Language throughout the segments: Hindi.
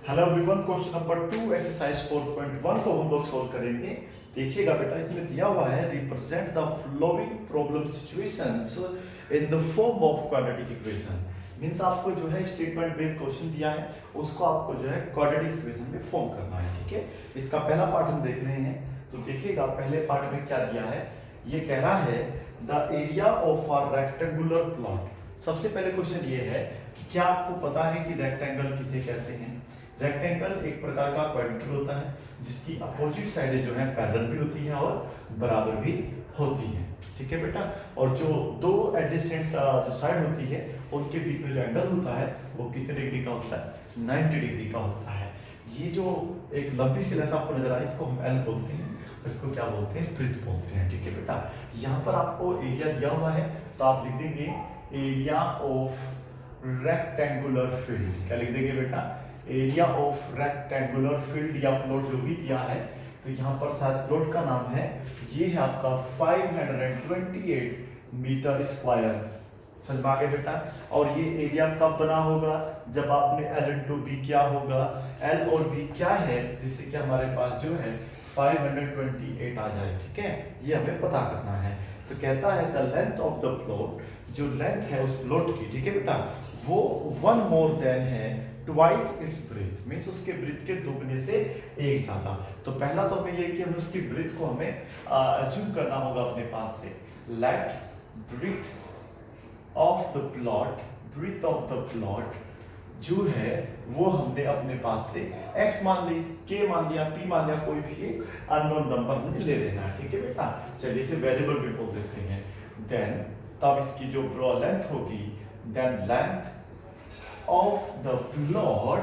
Hello everyone, question number 2 exercise 4.1 को हम लोग सोल्व करेंगे। देखिएगा बेटा, इसमें दिया हुआ है represent the flowing problem situations in the form of quadratic equation. Means आपको जो है स्टेटमेंट बेस्ड क्वेश्चन दिया है, उसको आपको जो है क्वाड्रेटिक इक्वेशन में फॉर्म करना है। ठीक है, इसका पहला पार्ट हम देख रहे हैं। तो देखिएगा पहले पार्ट में क्या दिया है। ये कह रहा है the area of a rectangular plot. सबसे पहले क्वेश्चन ये है कि क्या आपको पता है कि रेक्टेंगल किसे कहते हैं। रेक्टेंगल एक प्रकार का क्वाड्रेंट होता है जिसकी अपोजिट साइडें जो है पैरेलल भी होती हैं और बराबर भी होती हैं। ठीक है बेटा, और जो दो एडजेसेंट जो साइड होती है उनके बीच में जो एंगल होता है वो कितने डिग्री का होता है, 90 डिग्री का होता है। ये जो एक लंबी सी लेंथ आपको नजर आ रही है इसको हम एल बोलते हैं, इसको क्या बोलते हैं, ब्रीथ बोलते हैं। ठीक है बेटा, यहाँ पर आपको एरिया दिया हुआ है तो आप लिख देंगे एरिया ऑफ रेक्टेंगुलर फील्ड। क्या लिख देंगे बेटा, एरिया ऑफ रेक्टेंगुलर फील्ड या प्लॉट जो भी दिया है। तो यहाँ पर शायद प्लॉट का नाम है, ये है आपका 528 मीटर स्क्वायर। समझ में आ गया बेटा। और ये एरिया कब बना होगा, जब आपने L इंटू बी क्या होगा, L और B क्या है, जिससे कि हमारे पास जो है 528 आ जाए। ठीक है, ये हमें पता करना है। तो कहता है the length of the plot, जो लेंथ है उस प्लॉट की, ठीक है बेटा, वो वन मोर देन है ट्वाइस इट्स ब्रेथ। मीन्स उसके ब्रेथ के दोगुने से एक ज्यादा। तो पहला तो हमें ये कि हमें उसकी ब्रेथ को हमें अज्यूम करना होगा अपने पास से। Let breadth of the plot, breadth of the plot जो है वो हमने अपने पास से x मान ली, k मान लिया, p मान लिया, कोई भी एक अननोन नंबर हमें ले लेना है। ठीक है बेटा, चलिए इसे वेरिएबल भी बोल देते हैं। देन तब इसकी जो लेंथ होगी, then length of the plot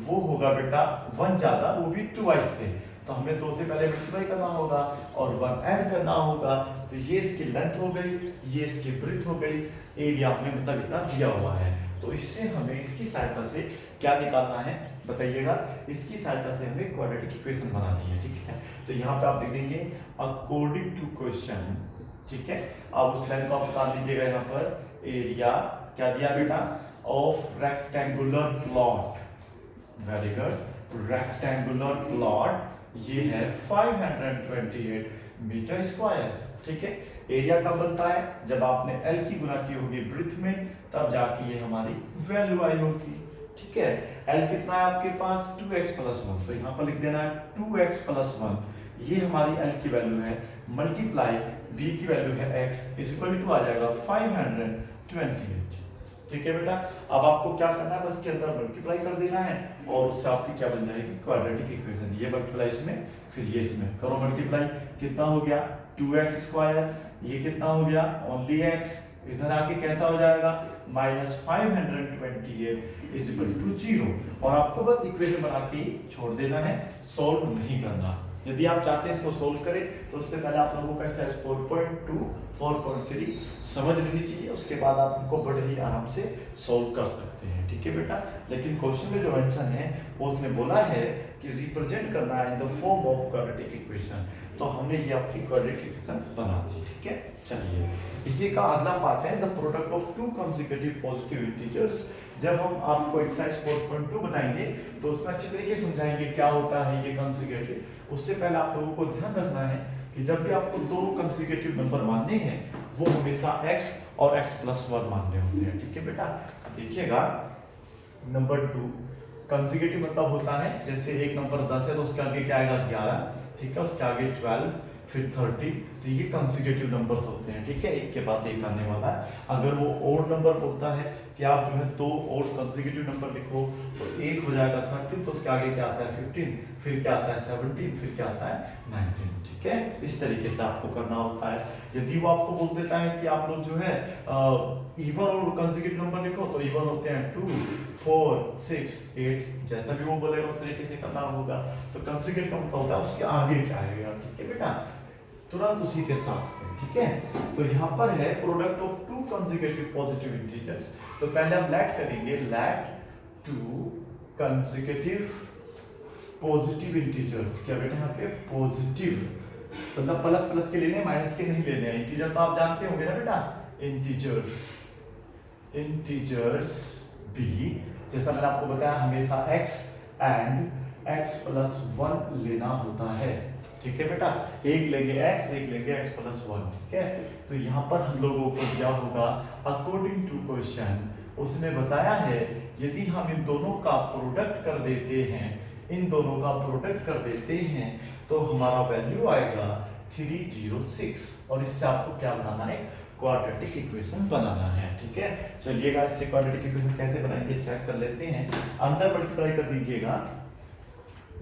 वो होगा बेटा वन ज्यादा, वो भी ट्वाइस से। तो हमें दो से पहले मल्टीप्लाई करना होगा और वन ऐड करना होगा। तो ये इसकी लेंथ हो गई, ये इसकी ब्रेथ हो गई, एरिया हमें मतलब इतना दिया हुआ है। तो इससे हमें इसकी सहायता से क्या निकालना है बताइएगा। इसकी सहायता से हमें क्वाड्रेटिक इक्वेशन बनानी है। ठीक है, तो यहाँ पे आप लिख देंगे अकॉर्डिंग टू क्वेश्चन। ठीक है, अब उस लाइन को आप बता दीजिएगा। यहाँ पर एरिया क्या दिया बेटा, of rectangular plot. Very good, rectangular plot ये है 528 मीटर स्क्वायर। ठीक है, एरिया कब बनता है, जब आपने L की गुना की होगी ब्रेथ में, तब जाके ये हमारी वैल्यू आई होगी। ठीक है, L कितना है आपके पास, 2x प्लस 1। तो यहाँ पर लिख देना है 2x प्लस 1, ये हमारी L की वैल्यू है, मल्टीप्लाई B की वैल्यू है x, इस इक्वल टू आ जाएगा 528। ठीक है बेटा, अब आपको क्या करना है, बस के अंदर मल्टीप्लाई कर देना है और उससे आपकी क्या बन जाएगी, क्वाड्रेटिक इक्वेशन। ये मल्टीप्लाई इसमें, फिर ये इसमें करो मल्टीप्लाई, कितना हो गया 2x स्क्वायर, ये कितना हो गया ओनली x, इधर आके कैसा हो जाएगा माइनस 528 इज इक्वल टू 0। और आपको बस इक्वेशन बना के छोड़ देना है, सॉल्व नहीं करना। यदि आप चाहते हैं इसको सोल्व करें तो उससे पहले आप लोगों को एक्सरसाइज 4.2 4.3 समझ लेनी चाहिए, उसके बाद आप इनको बड़े ही आराम से सोल्व कर सकते हैं। ठीक है बेटा, लेकिन क्वेश्चन में जो आंसर है वो उसने बोला है कि रिप्रेजेंट करना है in the form of quadratic equation. तो हमने ये आपकी क्वाड्रेटिक इक्वेशन बना दी। ठीक है, चलिए इसी का अगला पार्ट है the product of two consecutive positive integers. जब हम आपको एक्सरसाइज 4.2 बताएंगे तो उसमें अच्छी तरीके से समझाएंगे क्या होता है ये कंसेक्यूटिव। उससे पहले आप लोगों को ध्यान रखना है कि जब भी आपको दो कंसेक्यूटिव नंबर मानने हैं वो हमेशा x और x प्लस 1 मानने होते हैं। ठीक है बेटा, देखिएगा नंबर 2 कंसेक्यूटिव मतलब होता है जैसे एक नंबर 10 है तो उसके आगे क्या आएगा 11, ठीक है, उसके आगे 12, फिर 30। तो ये कंसेक्यूटिव नंबर्स होते हैं। ठीक है, एक के बाद एक आने वाला है। अगर वो ओड नंबर बोलता है कि आप जो है दो ओड कंसेक्यूटिव नंबर लिखो तो एक हो जाएगा 30, तो उसके आगे क्या आता है 15, फिर क्या आता है 17, फिर क्या आता है 19। ठीक है, इस तरीके से आपको करना होता है। यदि वो आपको बोल देता है कि आप लोग जो है इवन और कंसेक्यूटिव नंबर लिखो तो इवन होते हैं 2, 4, 6, 8, जैसा भी वो बोलेगा उस तरीके से करना होगा। तो कंसेक्यूटिव मतलब होता है उसके आगे क्या आएगा। ठीक है बेटा, तुरंत उसी के साथ में। ठीक है, तो यहाँ पर है product of two consecutive positive integers. तो पहले हम लेट करेंगे, let two consecutive positive integers. क्या बेटा यहाँ पे पॉजिटिव मतलब प्लस प्लस के लेने, माइनस के नहीं लेने। इंटीजर तो आप जानते होंगे ना बेटा, इंटीजर्स, इंटीजर्स बी, जैसा मैंने आपको बताया हमेशा x एंड x प्लस 1 लेना होता है। ठीक है बेटा, एक लेंगे x, एक लेंगे x प्लस 1। ठीक है, तो यहाँ पर हम लोगों को क्या होगा, अकॉर्डिंग टू क्वेश्चन उसने बताया है यदि हम इन दोनों का प्रोडक्ट कर देते हैं, इन दोनों का प्रोडक्ट कर देते हैं तो हमारा वैल्यू आएगा 306, और इससे आपको क्या बनाना है, क्वाड्रेटिक इक्वेशन बनाना है। ठीक है, चलिएगा इससे क्वाड्रेटिक इक्वेशन कैसे बनाएंगे चेक कर लेते हैं। अंदर मल्टीप्लाई कर दीजिएगा,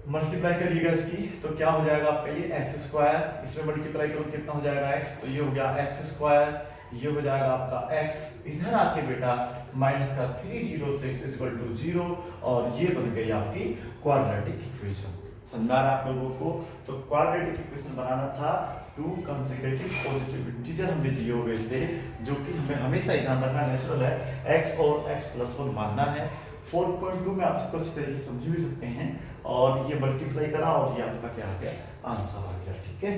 मल्टीप्लाई करिएगा इसकी तो क्या हो जाएगा आपका ये एक्स स्क्वायर, इसमें मल्टीप्लाई करो कितना हो जाएगा एक्स, तो ये हो गया एक्स स्क्वायर, ये हो जाएगा आपका एक्स, इधर आके बेटा माइनस का 306 इक्वल टू 0, और ये बन गई आपकी क्वाड्रेटिक इक्वेशन। समझा रहा आप लोगों को, तो क्वाड्रेटिक इक्वेशन बनाना था, टू कंसेक्यूटिव पॉजिटिव इंटीजर हमें दिए हुए थे, जो कि हमें हमेशा ही ध्यान रखना नेचुरल है, x और x प्लस 1 मानना है। 4.2 में आप इसको अच्छी तरीके से समझ भी सकते हैं, और ये मल्टीप्लाई करा और ये आपका क्या आ गया, आंसर आ गया। ठीक है,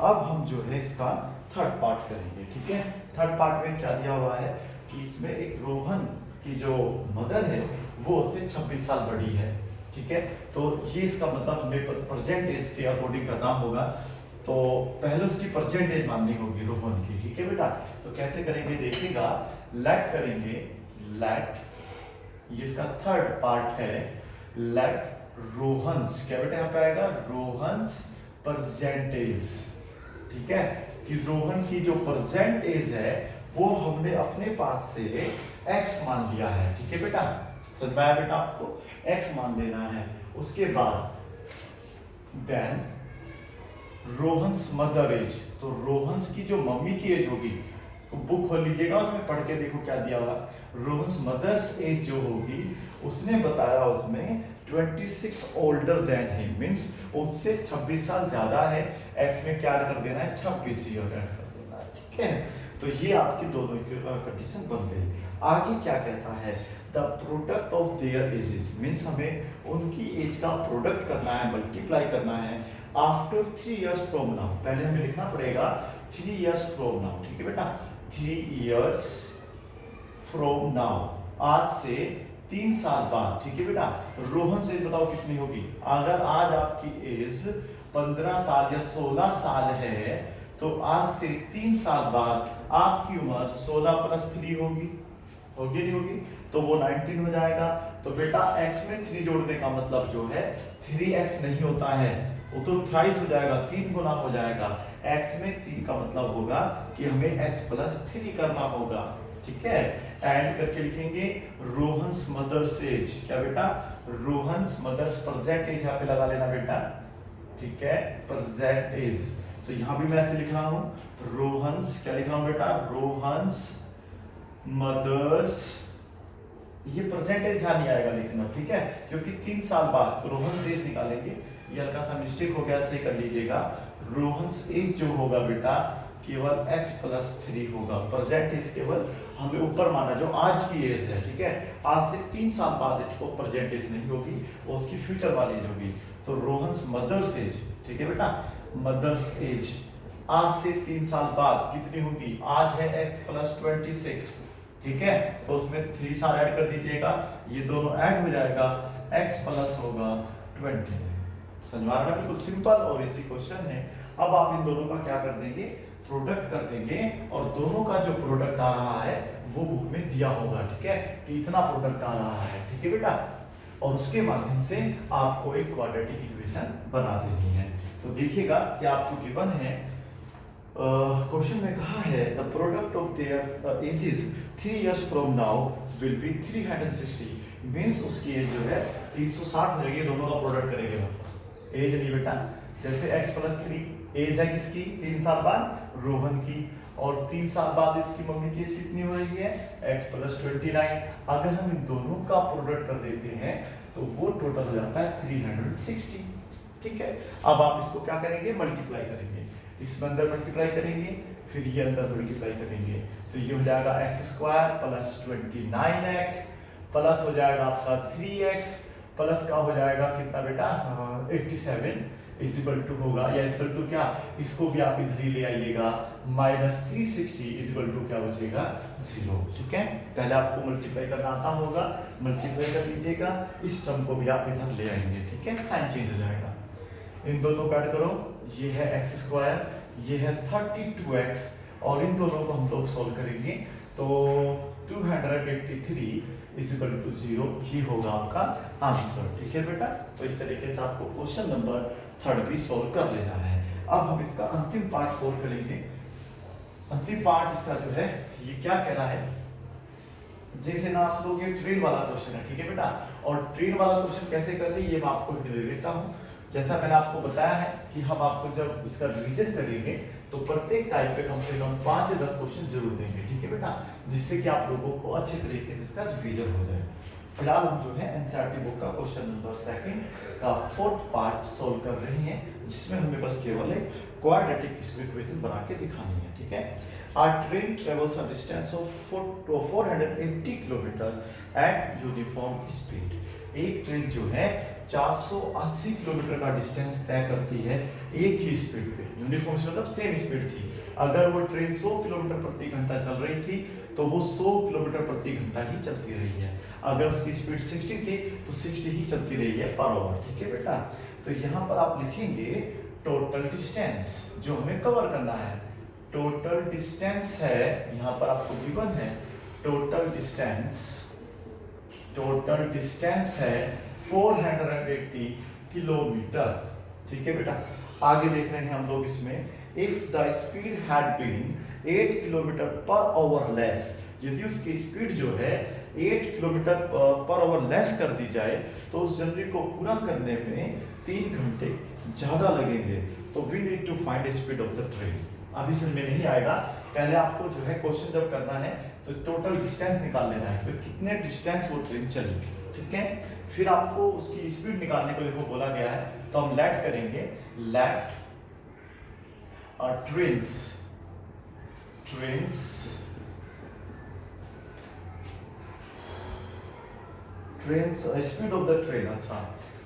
अब हम जो है इसका थर्ड पार्ट करेंगे। ठीक है, थर्ड पार्ट में क्या दिया हुआ है कि इसमें एक रोहन की जो मदर है वो उससे 26 साल बड़ी है। ठीक है, तो ये इसका मतलब हमें प्रेजेंट एज के अकॉर्डिंग करना होगा, तो पहले उसकी परसेंटेज माननी होगी रोहन की। ठीक है बेटा, तो कैसे करेंगे देखिएगा, लेट करेंगे, लेट, ये इसका थर्ड पार्ट है, लेट रोहन्स, क्या बेटा यहाँ पे आएगा, रोहन्स परसेंटेज। ठीक है, कि रोहन की जो परसेंटेज है वो हमने अपने पास से x मान लिया है। ठीक है बेटा, समझ में आया बेटा, आपको x मान लेना है। उसके बाद देन रोहन्स मदर एज, तो रोहन्स की जो मम्मी की एज होगी, तो बुक खोल लीजिएगा, उसमें पढ़ के देखो क्या दिया हुआ। रोहन्स मदर्स एज जो होगी उसने बताया उसमें 26 ओल्डर देन हिम, मींस उससे 26 साल ज्यादा है, एक्स में क्या कर देना है, 26 ईयर ऐड कर देना है। ठीक है, तो ये आपकी दोनों कंडीशन बन गई। आगे क्या कहता है, the product of their edges, means हमें उनकी एज का प्रोडक्ट करना है, मल्टीप्लाई करना है आफ्टर 3 इयर्स फ्रॉम नाउ। पहले हमें लिखना पड़ेगा 3 इयर्स फ्रॉम नाउ। ठीक है बेटा, 3 इयर्स फ्रॉम नाउ, आज से 3 साल बाद। ठीक है बेटा, रोहन से बताओ कितनी होगी, अगर आज आपकी एज 15 साल या 16 साल है तो आज से 3 साल बाद आपकी उम्र 16 प्लस 3 होगी, होगी नहीं होगी, तो वो 19 हो जाएगा। तो बेटा x में 3 जोड़ने का मतलब जो है 3x नहीं होता है, वो तो थ्राइस हो जाएगा, 3 गुना हो जाएगा। x में 3 का मतलब होगा कि हमें x प्लस 3 करना होगा। ठीक है, एंड करके लिखेंगे रोहन्स मदर्स एज, क्या बेटा, रोहन्स मदर्स प्रेजेंट एज यहाँ पे लगा लेना बेटा। ठीक है, प्रेजेंट एज, तो यहाँ भी मैं ऐसे लिख रहा हूँ रोहन्स, क्या लिख रहा हूँ बेटा, रोहन्स मदर्स, ये परसेंटेज ध्यान नहीं आएगा लिखना। ठीक है, क्योंकि 3 साल बाद तो रोहन्स एज निकालेंगे, ये हल्का सा मिस्टेक हो गया, सही कर लीजिएगा। रोहन्स एज जो होगा बेटा केवल x प्लस 3 होगा, प्रेजेंट एज केवल हमें ऊपर माना जो आज की एज है। ठीक है, आज से 3 साल बाद इसको प्रेजेंट एज नहीं होगी, वो उसकी फ्यूचर वाली एज होगी। तो रोहन्स मदर्स एज, ठीक है बेटा, मदर्स एज आज से 3 साल बाद कितनी होगी, आज है x प्लस 26। ठीक है, तो उसमें 3 साल ऐड कर दीजिएगा, ये दोनों ऐड हो जाएगा, x प्लस होगा 20। समझा रहा, बिल्कुल सिंपल और इजी क्वेश्चन है। अब आप इन दोनों का क्या कर देंगे, प्रोडक्ट कर देंगे, और दोनों का जो प्रोडक्ट आ रहा है वो बुक में दिया होगा। ठीक है, कि इतना प्रोडक्ट आ रहा है। ठीक है बेटा, और उसके माध्यम से आपको एक क्वाड्रेटिक इक्वेशन बना देनी है। तो देखिएगा कि आपको गिवन है, क्वेश्चन में कहा है the product of their edges 3 years from now will be 360, means उसकी एज जो है 360 हो जाएगी, दोनों का प्रोडक्ट करेंगे। एज नहीं बेटा, जैसे x प्लस 3 एज है किसकी, 3 साल बाद रोहन की, और 3 साल बाद इसकी मम्मी की एज कितनी हो रही है, x प्लस 29। अगर हम इन दोनों का प्रोडक्ट कर देते हैं तो वो टोटल हो जाता है 360। ठीक है, अब आप इसको क्या करेंगे, मल्टीप्लाई करेंगे, इसमें अंदर मल्टीप्लाई करेंगे, फिर ये अंदर मल्टीप्लाई करेंगे, तो ये हो जाएगा x square plus 29x plus हो जाएगा आपका 3x प्लस का हो जाएगा कितना बेटा 87 इक्वल टू होगा, या इक्वल टू क्या, इसको भी आप इधर ही ले आइएगा, -360 इज इक्वल टू क्या बचेगा 0। ठीक है, पहले आपको मल्टीप्लाई करना आता होगा, मल्टीप्लाई कर लीजिएगा, इस टर्म को भी आप इधर ले आएंगे। ठीक है, साइन चेंज हो जाएगा, इन दोनों को ऐड करो, ये है एक्स स्क्वायर, ये है 32x, और इन दोनों को हम लोग सॉल्व करेंगे तो 283 इज इक्वल टू 0, ये होगा आपका आंसर। ठीक है बेटा, तो इस तरीके से आपको क्वेश्चन नंबर 3 भी सॉल्व कर लेना है। अब हम इसका अंतिम पार्ट सॉल्व करेंगे। अंतिम पार्ट इसका जो है ये क्या कह रहा है, जैसे ना आप लोग ये ट्रेन वाला क्वेश्चन है। ठीक है बेटा, और ट्रेन वाला क्वेश्चन कैसे करते हैं ये मैं आपको दे देता हूँ। जैसा मैंने आपको बताया है कि हम आपको जब इसका रिवीजन करेंगे तो प्रत्येक टाइप पे कम से कम 5 से 10 क्वेश्चन जरूर देंगे। ठीक है बेटा, जिससे कि आप लोगों को अच्छे तरीके से इसका रिवीजन हो जाए। फिलहाल हम जो है एनसीईआरटी बुक का क्वेश्चन नंबर 2 का 4th पार्ट सोल्व कर रहे हैं, जिसमें हमें बस केवल एक क्वाड्रेटिक इक्वेशन बना के दिखानी है। ठीक है, our train travels a distance of 480 kilometre at uniform speed। एक ट्रेन जो है 480 किलोमीटर का डिस्टेंस तय करती है एक ही स्पीड पे। यूनिफॉर्म मतलब सेम स्पीड थी। अगर वो ट्रेन 100 किलोमीटर प्रति घंटा चल रही थी तो वो 100 किलोमीटर प्रति घंटा ही चलती रही है। अगर उसकी स्पीड 60 थी तो 60 ही चलती रही है पर आवर। ठीक है बेटा, तो यहाँ पर आप लिखेंगे टोटल डिस्टेंस जो हमें कवर करना है। टोटल डिस्टेंस है, यहाँ पर आपको गिवन है टोटल डिस्टेंस है 480 किलोमीटर। ठीक है बेटा, आगे देख रहे हैं हम लोग इसमें, if the speed had been 8 kilometre per hour less, यदि उसकी स्पीड जो है 8 किलोमीटर पर आवर लेस कर दी जाए तो उस जर्नी को पूरा करने में 3 घंटे ज्यादा लगेंगे। तो we need to find speed of the train. अभी समझ में नहीं आएगा, पहले आपको जो है क्वेश्चन जब करना है तो टोटल डिस्टेंस निकाल लेना है, तो कितने डिस्टेंस वो ट्रेन चली। ठीक है, फिर आपको उसकी स्पीड निकालने को देखो बोला गया है, तो हम लेट करेंगे, let train's speed of the train. अच्छा,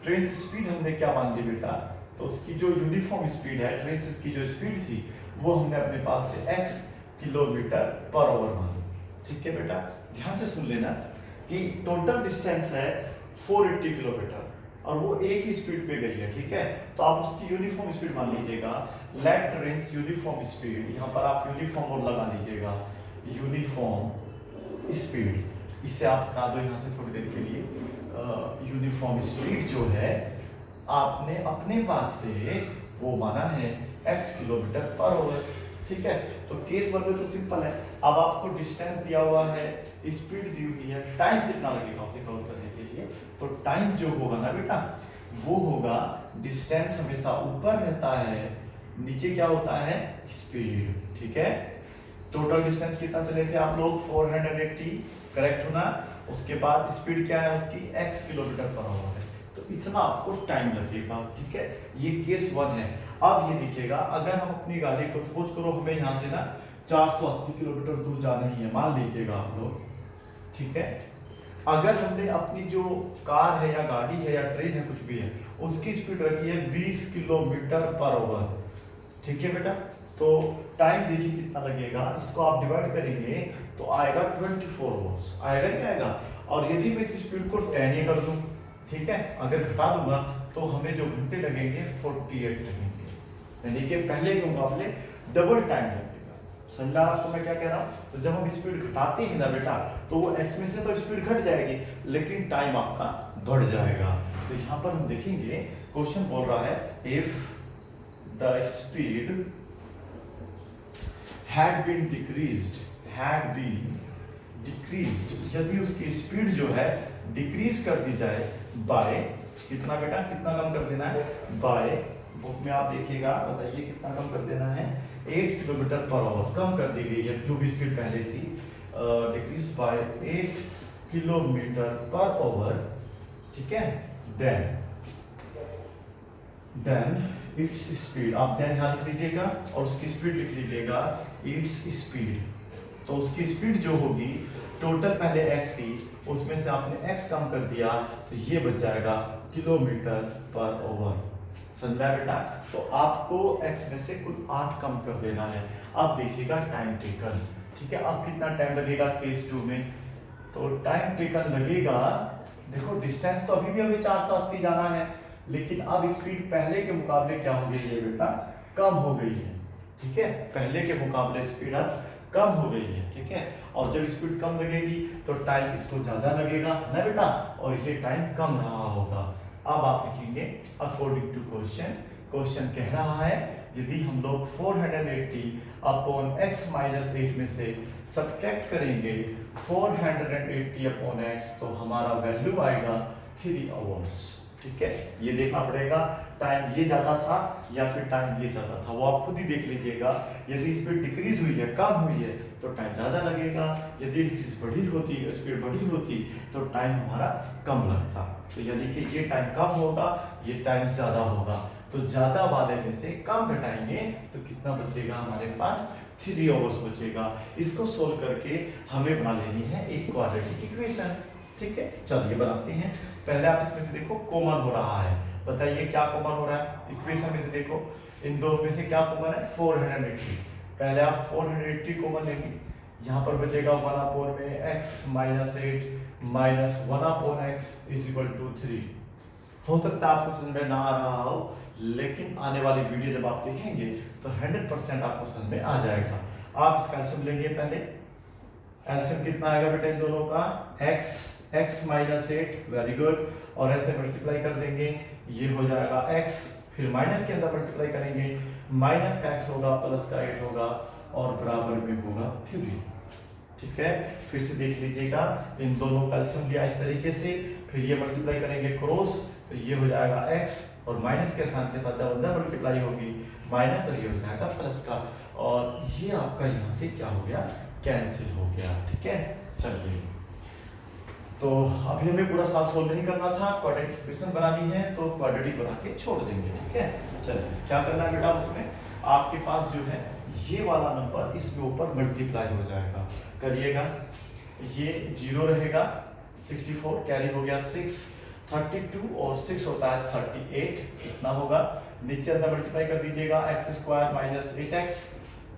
ट्रेन स्पीड हमने क्या मान ली बेटा, तो उसकी जो यूनिफॉर्म स्पीड है, ट्रेन की जो स्पीड थी वो हमने अपने पास से x किलोमीटर पर आवर मान ली। ठीक है बेटा, ध्यान से सुन लेना कि टोटल डिस्टेंस है 480 किलोमीटर और वो एक ही स्पीड पे गई है। ठीक है, तो आप उसकी यूनिफॉर्म स्पीड मान लीजिएगा, लेट ट्रेन्स यूनिफॉर्म स्पीड, यहाँ पर आप यूनिफॉर्म और लगा लीजिएगा, यूनिफॉर्म स्पीड, इसे आप हटा दो यहाँ से थोड़ी देर के लिए। यूनिफॉर्म स्पीड जो है आपने अपने पास से वो माना है x किलोमीटर पर आवर। ठीक है, तो केस 1 में तो सिंपल है। अब आपको डिस्टेंस दिया हुआ है, स्पीड दी हुई है, टाइम कितना लगेगा उसे कवर करने के लिए, तो टाइम जो होगा ना बेटा वो होगा, डिस्टेंस हमेशा ऊपर रहता है, नीचे क्या होता है स्पीड। ठीक है, टोटल डिस्टेंस कितना चले थे आप लोग 480, करेक्ट होना, उसके बाद स्पीड क्या है उसकी x किलोमीटर पर आवर है, तो इतना आपको टाइम लगेगा। ठीक है, ये केस 1 है। अब ये देखिएगा, अगर हम अपनी गाड़ी को सपोज करो हमें यहाँ से ना 480 किलोमीटर दूर जाना ही है, मान लीजिएगा आप लोग। ठीक है, अगर हमने अपनी जो कार है या गाड़ी है या ट्रेन है कुछ भी है उसकी स्पीड रखी है 20 किलोमीटर पर आवर। ठीक है बेटा, तो टाइम देखिए कितना लगेगा, इसको आप डिवाइड करेंगे तो आएगा 24 आवर्स, आएगा नहीं आएगा। और यदि मैं इस स्पीड को 10 ही कर दूं, ठीक है, अगर घटा दूंगा तो हमें जो घंटे लगेंगे 48 लगेंगे, यानी कि पहले के मुकाबले डबल टाइम लगेगा। समझा आपको मैं क्या कह रहा हूँ? तो जब हम स्पीड घटाते हैं ना बेटा तो वो एक्स में से तो स्पीड घट जाएगी लेकिन टाइम आपका बढ़ जाएगा। तो यहाँ पर हम देखेंगे क्वेश्चन बोल रहा है if the speed had been decreased, यदि उसकी स्पीड जो है डिक्रीज कर दी जाए बाय कितना बेटा, कितना कम कर देना है, बाय बुक में आप देखिएगा, बताइए कितना कम कर देना है, 8 किलोमीटर पर आवर कम कर दी गई है जो भी स्पीड पहले थी, decrease by 8 kilometre per our. ठीक है, देन इट्स स्पीड, आप देन यहाँ लिख लीजिएगा और उसकी स्पीड लिख लीजिएगा इट्स स्पीड। तो उसकी स्पीड जो होगी टोटल पहले x थी उसमें से आपने x कम कर दिया तो ये बच जाएगा किलोमीटर पर आवर। समझ में आया बेटा? तो आपको x में से कुल 8 कम कर देना है। अब देखिएगा टाइम टेकन, ठीक है। अब कितना टाइम लगेगा केस 2 में? तो टाइम टेकन लगेगा, देखो डिस्टेंस तो अभी भी हमें 480 जाना है, लेकिन अब स्पीड पहले के मुकाबले क्या हो गई है बेटा? कम हो गई है, ठीक है। पहले के मुकाबले स्पीड अब कम हो गई है, ठीक है। और जब स्पीड कम लगेगी तो टाइम इसको ज्यादा लगेगा, है ना बेटा? और ये टाइम कम रहा होगा। अब आप लिखेंगे अकॉर्डिंग टू क्वेश्चन, क्वेश्चन कह रहा है यदि हम लोग 480 अपॉन x माइनस 8 में से सब्ट्रैक्ट करेंगे 480 अपॉन x, तो हमारा वैल्यू आएगा 3 आवर्स, ठीक है। ये देखना पड़ेगा टाइम ये ज्यादा था या फिर टाइम ये ज्यादा था, वो आप खुद ही देख लीजिएगा। यदि स्पीड डिक्रीज हुई है, कम हुई है, तो टाइम ज्यादा लगेगा। यदि बढ़ी होती, स्पीड बढ़ी होती, तो टाइम हमारा कम लगता। तो यानी कि ये टाइम कम होगा, ये टाइम ज्यादा होगा। तो ज्यादा वाले में से कम घटाएंगे तो कितना बचेगा हमारे पास? 3 आवर्स बचेगा। इसको सोल्व करके हमें बना लेनी है एक क्वाड्रेटिक इक्वेशन, ठीक है। चलिए बनाते हैं। पहले आप इसमें से देखो कॉमन हो रहा है, बताइए क्या कॉमन हो रहा है इक्वेशन में से? देखो इन दो में से क्या कॉमन है? 480। पहले आप 480 कॉमन लेंगे, यहाँ पर बचेगा 1 अपॉन में x minus 8 minus 1 upon x is equal to 3। हो सकता है आपको समझ में ना आ रहा हो, लेकिन आने वाली वीडियो जब आप देखेंगे तो 100% आपको समझ में आ जाएगा। आप इसका एलसीएम लेंगे। पहले एलसीएम कितना आएगा बेटा इन दोनों का? x minus 8, very good. और ऐसे मल्टीप्लाई कर देंगे, ये हो जाएगा x, फिर माइनस के अंदर मल्टीप्लाई करेंगे, माइनस का x होगा, प्लस का 8 होगा, और बराबर में होगा 3, ठीक है। फिर से देख लीजिएगा, इन दोनों का एलसीएम लिया इस तरीके से, फिर ये मल्टीप्लाई करेंगे क्रॉस, तो ये हो जाएगा x, और माइनस के साथ के साथ जब अंदर मल्टीप्लाई होगी माइनस, तो ये हो जाएगा प्लस का, और ये आपका यहाँ से क्या हो गया? कैंसिल हो गया, ठीक है। चलिए, तो अभी हमें पूरा साल सोल्व नहीं करना था, क्वाड्रेटिक इक्वेशन बनानी है, तो क्वाड्रेटिक बना के छोड़ देंगे, ठीक है। चलिए क्या करना है बेटा? उसमें आपके पास जो है ये वाला नंबर इसमें ऊपर मल्टीप्लाई हो जाएगा, करिएगा। ये 0 रहेगा, 64 कैरी हो गया 6, 32 और 6 होता है 38, इतना होगा। नीचे अंदर मल्टीप्लाई कर दीजिएगा, x स्क्वायर माइनस 8x,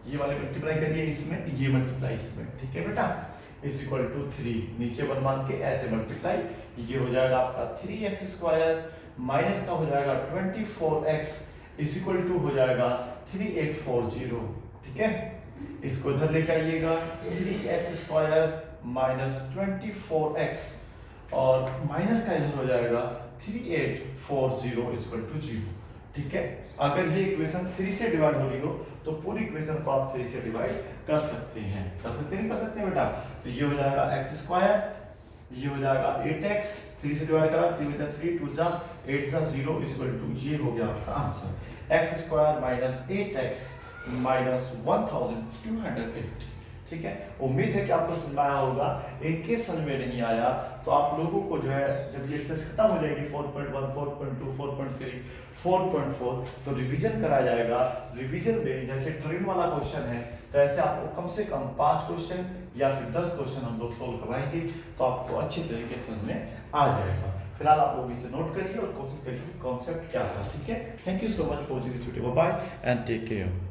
ये वाले मल्टीप्लाई करिए इसमें, ये मल्टीप्लाई इसमें, ठीक है बेटा, इज इक्वल टू 3। नीचे 1 मान के ऐसे मल्टीप्लाई, ये हो जाएगा आपका 3x स्क्वायर माइनस का हो जाएगा 24x इज इक्वल टू हो जाएगा 3840, ठीक है। इसको इधर लेके आइएगा, 3x स्क्वायर माइनस 24x, और माइनस का इधर हो जाएगा 3840 इज इक्वल टू 0, ठीक है। अगर ये इक्वेशन 3 से डिवाइड हो रही हो तो पूरी इक्वेशन को आप 3 से डिवाइड कर सकते हैं, नहीं कर सकते बेटा? तो ये हो जाएगा x स्क्वायर, ये हो जाएगा 8x, 3 से डिवाइड करा, 3 में 3 2 जा 8 जा 0 इक्वल टू, ये हो गया आपका answer. x square minus 8x minus 1208, ठीक है। उम्मीद है कि आपको समझ आया होगा। इनके समझ में नहीं आया तो आप लोगों को जो है जब ये एक्सरसाइज खत्म हो जाएगी 4.1, 4.2, 4.3, 4.4, तो रिवीजन कराया जाएगा। रिवीजन में जैसे ट्रेन वाला क्वेश्चन है, तो ऐसे आपको कम से कम 5 क्वेश्चन या फिर 10 क्वेश्चन हम लोग सोल्व करवाएंगे, तो आपको अच्छे तरीके से समझ में आ जाएगा। फिलहाल आप लोग इसे नोट करिए और कोशिश करिए कॉन्सेप्ट क्या था, ठीक है। Thank you so much for this video, bye and take care.